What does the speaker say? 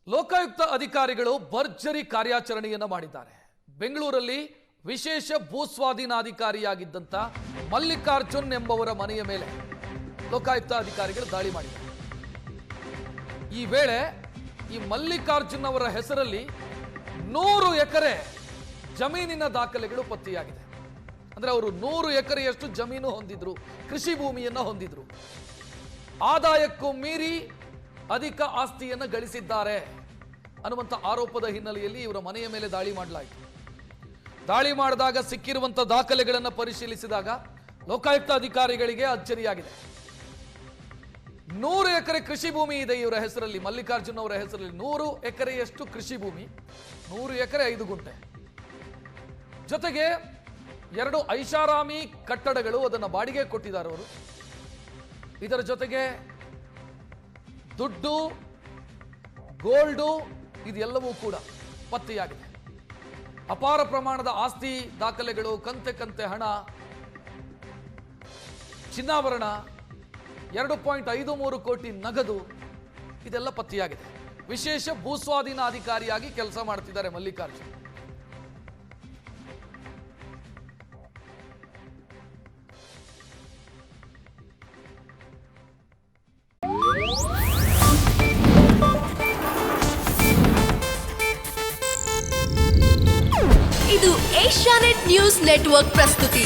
ಲೋಕಾಯುಕ್ತ ಅಧಿಕಾರಿಗಳು ಭರ್ಜರಿ ಕಾರ್ಯಾಚರಣೆಯನ್ನು ಮಾಡಿದ್ದಾರೆ. ಬೆಂಗಳೂರಲ್ಲಿ ವಿಶೇಷ ಭೂಸ್ವಾಧೀನಾಧಿಕಾರಿಯಾಗಿದ್ದಂತ ಮಲ್ಲಿಕಾರ್ಜುನ್ ಎಂಬವರ ಮನೆಯ ಮೇಲೆ ಲೋಕಾಯುಕ್ತ ಅಧಿಕಾರಿಗಳು ದಾಳಿ ಮಾಡಿದ್ದಾರೆ. ಈ ವೇಳೆ ಈ ಮಲ್ಲಿಕಾರ್ಜುನ್ ಅವರ ಹೆಸರಲ್ಲಿ 100 ಎಕರೆ ಜಮೀನಿನ ದಾಖಲೆಗಳು ಪತ್ತೆಯಾಗಿದೆ. ಅಂದ್ರೆ ಅವರು 100 ಎಕರೆಯಷ್ಟು ಜಮೀನು ಹೊಂದಿದ್ರು, ಕೃಷಿ ಭೂಮಿಯನ್ನು ಹೊಂದಿದ್ರು. ಆದಾಯಕ್ಕೂ ಮೀರಿ ಅಧಿಕ ಆಸ್ತಿಯನ್ನು ಗಳಿಸಿದ್ದಾರೆ ಅನ್ನುವಂಥ ಆರೋಪದ ಹಿನ್ನೆಲೆಯಲ್ಲಿ ಇವರ ಮನೆಯ ಮೇಲೆ ದಾಳಿ ಮಾಡಲಾಯಿತು. ದಾಳಿ ಮಾಡಿದಾಗ ಸಿಕ್ಕಿರುವಂಥ ದಾಖಲೆಗಳನ್ನು ಪರಿಶೀಲಿಸಿದಾಗ ಲೋಕಾಯುಕ್ತ ಅಧಿಕಾರಿಗಳಿಗೆ ಅಚ್ಚರಿಯಾಗಿದೆ. 100 ಎಕರೆ ಕೃಷಿ ಭೂಮಿ ಇದೆ ಇವರ ಹೆಸರಲ್ಲಿ, ಮಲ್ಲಿಕಾರ್ಜುನ್ ಅವರ ಹೆಸರಲ್ಲಿ 100 ಎಕರೆಯಷ್ಟು ಕೃಷಿ ಭೂಮಿ, 100 ಎಕರೆ 5 ಗುಂಟೆ. ಜೊತೆಗೆ 2 ಐಷಾರಾಮಿ ಕಟ್ಟಡಗಳು, ಅದನ್ನು ಬಾಡಿಗೆ ಕೊಟ್ಟಿದ್ದಾರೆ ಅವರು. ಇದರ ಜೊತೆಗೆ ದುಡ್ಡು, ಗೋಲ್ಡು ಇದೆಲ್ಲವೂ ಕೂಡ ಪತ್ತೆಯಾಗಿದೆ. ಅಪಾರ ಪ್ರಮಾಣದ ಆಸ್ತಿ ದಾಖಲೆಗಳು, ಕಂತೆ ಹಣ, ಚಿನ್ನಾಭರಣ, 2.53 ಕೋಟಿ ನಗದು ಇದೆಲ್ಲ ಪತ್ತೆಯಾಗಿದೆ. ವಿಶೇಷ ಭೂಸ್ವಾಧೀನ ಅಧಿಕಾರಿಯಾಗಿ ಕೆಲಸ ಮಾಡ್ತಿದ್ದಾರೆ ಮಲ್ಲಿಕಾರ್ಜುನ್. ಇದು ಏಷ್ಯಾನೆಟ್ ನ್ಯೂಸ್ ನೆಟ್ವರ್ಕ್ ಪ್ರಸ್ತುತಿ.